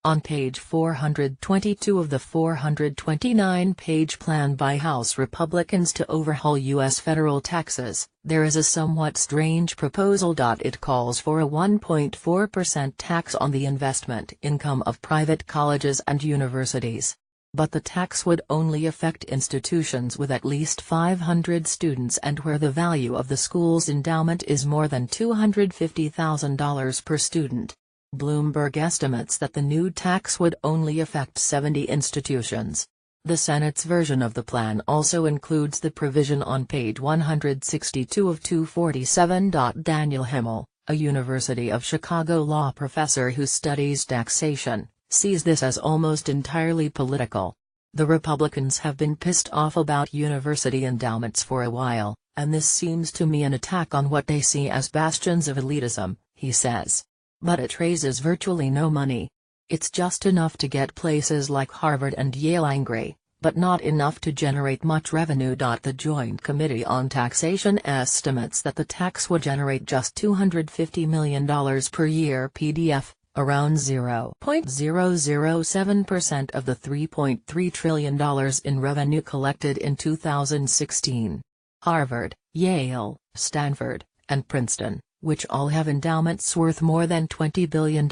On page 422 of the 429-page plan by House Republicans to overhaul U.S. federal taxes, there is a somewhat strange proposal. It calls for a 1.4% tax on the investment income of private colleges and universities. But the tax would only affect institutions with at least 500 students and where the value of the school's endowment is more than $250,000 per student. Bloomberg estimates that the new tax would only affect 70 institutions. The Senate's version of the plan also includes the provision on page 162 of 247. Daniel Himmel, a University of Chicago law professor who studies taxation, sees this as almost entirely political. The Republicans have been pissed off about university endowments for a while, and this seems to me an attack on what they see as bastions of elitism, he says. But it raises virtually no money. It's just enough to get places like Harvard and Yale angry, but not enough to generate much revenue. The Joint Committee on Taxation estimates that the tax would generate just $250 million per year PDF, around 0.007% of the $3.3 trillion in revenue collected in 2016. Harvard, Yale, Stanford, and Princeton, which all have endowments worth more than $20 billion,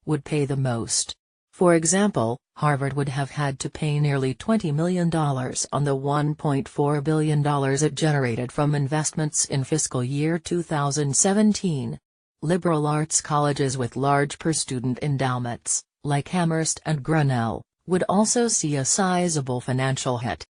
would pay the most. For example, Harvard would have had to pay nearly $20 million on the $1.4 billion it generated from investments in fiscal year 2017. Liberal arts colleges with large per-student endowments, like Amherst and Grinnell, would also see a sizable financial hit.